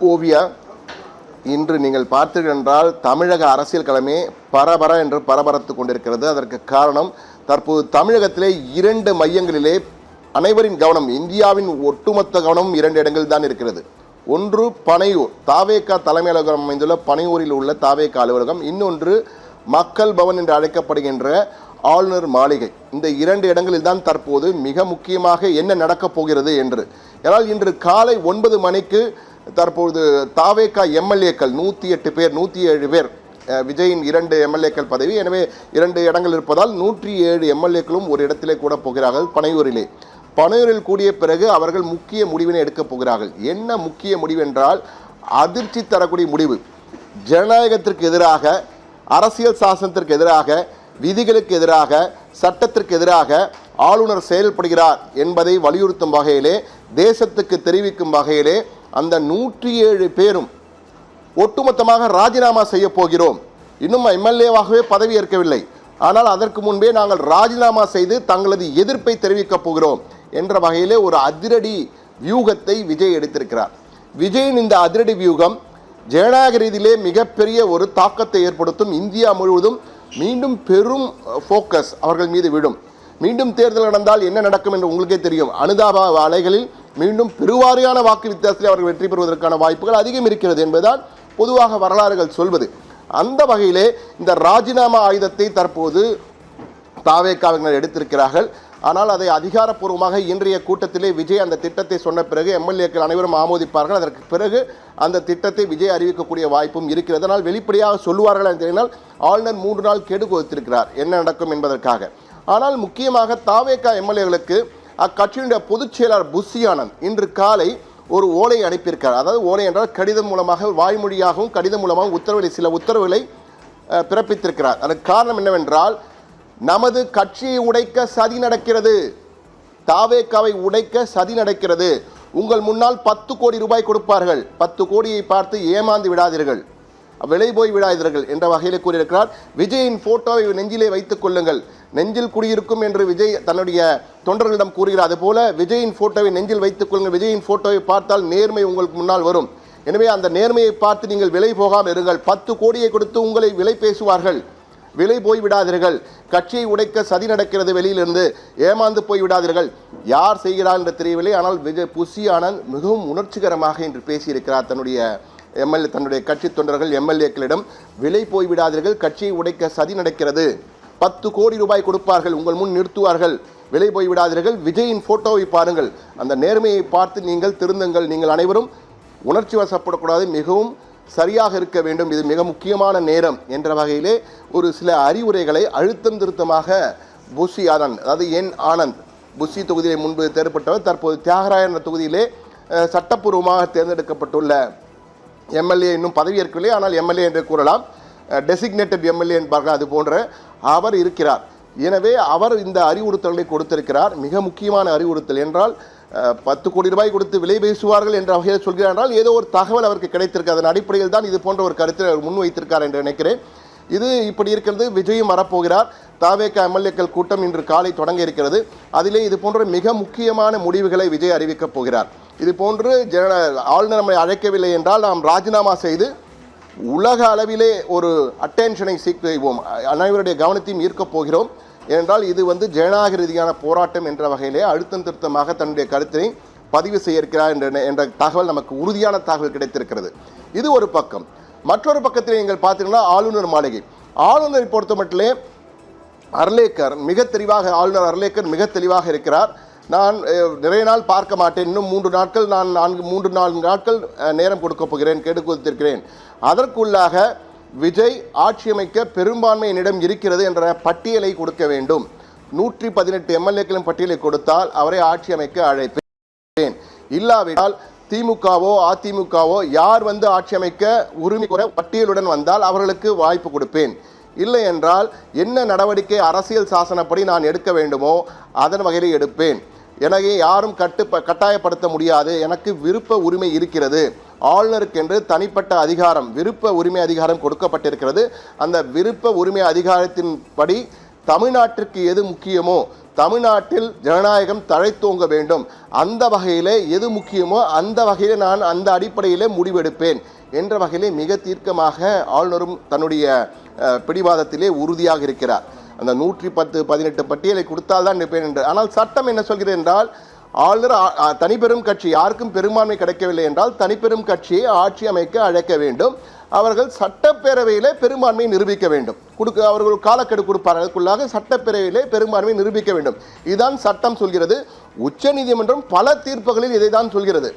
ஓவியா, இன்று நீங்கள் பார்த்தீர்கள் என்றால் தமிழக அரசியல் களமே பரபர என்று பரபரத்து கொண்டிருக்கிறது. அதற்கு காரணம், தற்போது தமிழகத்திலே 2 மையங்களிலே அனைவரின் கவனம், இந்தியாவின் ஒட்டுமொத்த கவனம் 2 இடங்களில் தான் இருக்கிறது. ஒன்று பனையூர், தாவேகா தலைமை அலுவலகம் அமைந்துள்ள பனையூரில் உள்ள தாவேகா அலுவலகம். இன்னொன்று மக்கள் பவன் என்று அழைக்கப்படுகின்ற ஆளுநர் மாளிகை. இந்த 2 இடங்களில் தான் தற்போது மிக முக்கியமாக என்ன நடக்கப் போகிறது என்று. ஏனால் இன்று காலை 9 மணிக்கு தற்போது தாவேகா எம்எல்ஏக்கள் 108 பேர் 107 பேர், விஜயின் 2 எம்எல்ஏக்கள் பதவி, எனவே 2 இடங்கள் இருப்பதால் 107 எம்எல்ஏக்களும் ஒரு இடத்திலே கூட போகிறார்கள் பனையூரிலே. பனையூரில் கூடிய பிறகு அவர்கள் முக்கிய முடிவினை எடுக்கப் போகிறார்கள். என்ன முக்கிய முடிவு என்றால், அதிர்ச்சி தரக்கூடிய முடிவு. ஜனநாயகத்திற்கு எதிராக, அரசியல் சாசனத்திற்கு எதிராக, விதிகளுக்கு எதிராக, சட்டத்திற்கு எதிராக ஆளுநர் செயல்படுகிறார் என்பதை வலியுறுத்தும் வகையிலே, தேசத்துக்கு தெரிவிக்கும் வகையிலே அந்த 107 பேரும் ஒட்டுமொத்தமாக ராஜினாமா செய்ய போகிறோம். இன்னும் எம்எல்ஏவாகவே பதவி ஏற்கவில்லை, ஆனால் அதற்கு முன்பே நாங்கள் ராஜினாமா செய்து தங்களது எதிர்ப்பை தெரிவிக்கப் போகிறோம் என்ற வகையிலே ஒரு அதிரடி வியூகத்தை விஜய் எடுத்திருக்கிறார். விஜயின் இந்த அதிரடி வியூகம் ஜனநாயக ரீதியிலே மிகப்பெரிய ஒரு தாக்கத்தை ஏற்படுத்தும். இந்தியா முழுவதும் மீண்டும் பெரும் ஃபோக்கஸ் அவர்கள் மீது விடும். மீண்டும் தேர்தல் நடந்தால் என்ன நடக்கும் என்று உங்களுக்கே தெரியும். அனுதாப அலைகளில் மீண்டும் பெருவாரியான வாக்கு வித்தியாசத்தில் அவர்கள் வெற்றி பெறுவதற்கான வாய்ப்புகள் அதிகம் இருக்கிறது என்பதுதான் பொதுவாக வரலாறுகள் சொல்வது. அந்த வகையிலே இந்த ராஜினாமா ஆயுதத்தை தற்போது தாவேகாவினர் எடுத்திருக்கிறார்கள். ஆனால் அதை அதிகாரப்பூர்வமாக இன்றைய கூட்டத்திலே விஜய் அந்த திட்டத்தை சொன்ன பிறகு எம்எல்ஏக்கள் அனைவரும் ஆமோதிப்பார்கள். அதற்கு பிறகு அந்த திட்டத்தை விஜய் அறிவிக்கக்கூடிய வாய்ப்பும் இருக்கிறது. அதனால் வெளிப்படையாக சொல்லுவார்கள் என்று தெரிந்தால் ஆளுநர் 3 நாள் கெடு கொடுத்திருக்கிறார் என்ன நடக்கும் என்பதற்காக. ஆனால் முக்கியமாக தாவேகா எம்எல்ஏகளுக்கு அக்கட்சியினுடைய பொதுச் செயலாளர் புஷி ஆனந்த் இன்று காலை ஒரு ஓலை அனுப்பியிருக்கார். அதாவது ஓலை என்றால் கடிதம் மூலமாக, வாய்மொழியாகவும் கடிதம் மூலமாக சில உத்தரவுகளை பிறப்பித்திருக்கிறார். அதற்கு காரணம் என்னவென்றால், நமது கட்சியை உடைக்க சதி நடக்கிறது, தாவேகாவை உடைக்க சதி நடக்கிறது, உங்கள் முன்னால் 10 கோடி ரூபாய் கொடுப்பார்கள், 10 கோடியை பார்த்து ஏமாந்து விடாதீர்கள், விலை போய் விடாதீர்கள் என்ற வகையில் கூறியிருக்கிறார். விஜயின் போட்டோவை நெஞ்சிலே வைத்துக் கொள்ளுங்கள், நெஞ்சில் குடியிருக்கும் என்று விஜய் தன்னுடைய தொண்டர்களிடம் கூறுகிறார். அதுபோல விஜயின் போட்டோவை நெஞ்சில் வைத்துக் கொள்ளுங்கள், விஜயின் போட்டோவை பார்த்தால் நேர்மை உங்களுக்கு முன்னால் வரும், எனவே அந்த நேர்மையை பார்த்து நீங்கள் விலை போகாமல் இருங்கள், 10 கோடியை கொடுத்து உங்களை விலை பேசுவார்கள், விலை போய் விடாதீர்கள், கட்சியை உடைக்க சதி நடக்கிறது, வெளியிலிருந்து ஏமாந்து போய் விடாதீர்கள். யார் செய்கிறார் என்று தெரியவில்லை, ஆனால் புஷி ஆனந்த் மிகவும் உணர்ச்சிகரமாக இன்று பேசியிருக்கிறார். தன்னுடைய கட்சி தொண்டர்கள் எம்எல்ஏக்களிடம் விலை போய் விடாதீர்கள், கட்சியை உடைக்க சதி நடக்கிறது, 10 கோடி ரூபாய் கொடுப்பார்கள், உங்கள் முன் நிறுத்துவார்கள், விலை போய் விடாதீர்கள், விஜயின் போட்டோவை பாருங்கள், அந்த நேர்மையை பார்த்து நீங்கள் திருந்துங்கள், நீங்கள் அனைவரும் உணர்ச்சி வசப்படக்கூடாது, மிகவும் சரியாக இருக்க வேண்டும், இது மிக முக்கியமான நேரம் என்ற வகையிலே ஒரு சில அறிவுரைகளை அழுத்தம் திருத்தமாக புஷி ஆனந்த், அதாவது ஆனந்த், புஷி தொகுதியிலே முன்பு தேர்ந்தெடுக்கப்பட்டவர், தற்போது தியாகராயன் தொகுதியிலே சட்டப்பூர்வமாக தேர்ந்தெடுக்கப்பட்டுள்ள எம்எல்ஏ, இன்னும் பதவி ஏற்கவில்லை, ஆனால் எம்எல்ஏ என்று கூறலாம், டெசிக்னேட்டட் எம்எல்ஏ என்பார்கள், அது போன்ற அவர் இருக்கிறார். எனவே அவர் இந்த அறிவுறுத்தல்களை கொடுத்திருக்கிறார். மிக முக்கியமான அறிவுறுத்தல் என்றால், 10 கோடி ரூபாய் கொடுத்து விலை பேசுவார்கள் என்ற வகையில் சொல்கிறார் என்றால் ஏதோ ஒரு தகவல் அவருக்கு கிடைத்திருக்கு. அதன் அடிப்படையில் தான் இது போன்ற ஒரு கருத்தை அவர் முன்வைத்திருக்கார் என்று நினைக்கிறேன். இது இப்படி இருக்கிறது. விஜயும் வரப்போகிறார். தாவேகா எம்எல்ஏக்கள் கூட்டம் இன்று காலை தொடங்க இருக்கிறது. அதிலே இது போன்ற மிக முக்கியமான முடிவுகளை விஜய் அறிவிக்கப் போகிறார். இது போன்று ஆளுநர் நம்மை அழைக்கவில்லை என்றால் நாம் ராஜினாமா செய்து உலக அளவிலே ஒரு அட்டென்ஷனை செய்வோம், அனைவருடைய கவனத்தையும் ஈர்க்கப் போகிறோம். ஏனென்றால் இது ஜனநாயக ரீதியான போராட்டம் என்ற வகையிலே அழுத்தம் திருத்தமாக தன்னுடைய கருத்தினை பதிவு செய்ய இருக்கிறார் என்ற தகவல் நமக்கு உறுதியான தகவல் கிடைத்திருக்கிறது. இது ஒரு பக்கம். மற்றொரு பக்கத்தில் நீங்கள் பார்த்தீங்கன்னா ஆளுநர் மாளிகை. ஆளுநரை பொறுத்த மட்டிலே அர்லேக்கர் மிக தெளிவாக, ஆளுநர் அர்லேக்கர் மிக தெளிவாக இருக்கிறார். நான் நிறைய நாள் பார்க்க மாட்டேன், இன்னும் 3 நாட்கள், நான் 4 நாட்கள் நேரம் கொடுக்கப் போகிறேன், கேட்டு கொடுத்திருக்கிறேன். அதற்குள்ளாக விஜய் ஆட்சி அமைக்க பெரும்பான்மை என்னிடம் இருக்கிறது என்ற பட்டியலை கொடுக்க வேண்டும். 118 எம்எல்ஏக்களின் பட்டியலை கொடுத்தால் அவரை ஆட்சி அமைக்க அழைப்பேன். இல்லாவிட்டால் திமுகவோ அதிமுகவோ யார் ஆட்சி அமைக்க உரிமை கோர பட்டியலுடன் வந்தால் அவர்களுக்கு வாய்ப்பு கொடுப்பேன். இல்லை என்றால் என்ன நடவடிக்கை அரசியல் சாசனப்படி நான் எடுக்க வேண்டுமோ அதன் வகையில் எடுப்பேன். எனவே யாரும் கட்டாயப்படுத்த முடியாது, எனக்கு விருப்ப உரிமை இருக்கிறது. ஆளுநருக்கென்று தனிப்பட்ட அதிகாரம், விருப்ப உரிமை அதிகாரம் கொடுக்கப்பட்டிருக்கிறது. அந்த விருப்ப உரிமை அதிகாரத்தின்படி தமிழ்நாட்டிற்கு எது முக்கியமோ, தமிழ்நாட்டில் ஜனநாயகம் தழைத்தோங்க வேண்டும், அந்த வகையிலே எது முக்கியமோ அந்த வகையிலே நான் அந்த அடிப்படையிலே முடிவெடுப்பேன் என்ற வகையிலே மிக தீர்க்கமாக ஆளுநரும் தன்னுடைய பிடிவாதத்திலே உறுதியாக இருக்கிறார். அந்த 110-18 பட்டியலை கொடுத்தால்தான் நிற்பேன் என்று. ஆனால் சட்டம் என்ன சொல்கிறது என்றால், ஆளுநர் தனிப்பெரும் கட்சி, யாருக்கும் பெரும்பான்மை கிடைக்கவில்லை என்றால் தனிப்பெரும் கட்சியை ஆட்சி அமைக்க அழைக்க வேண்டும். அவர்கள் சட்டப்பேரவையிலே பெரும்பான்மையை நிரூபிக்க வேண்டும். அவர்கள் காலக்கெடு கொடுப்பார்கள், அதுக்குள்ளாக சட்டப்பேரவையிலே பெரும்பான்மையை நிரூபிக்க வேண்டும். இதுதான் சட்டம் சொல்கிறது. உச்ச நீதிமன்றம் பல தீர்ப்புகளில் இதை தான் சொல்கிறது.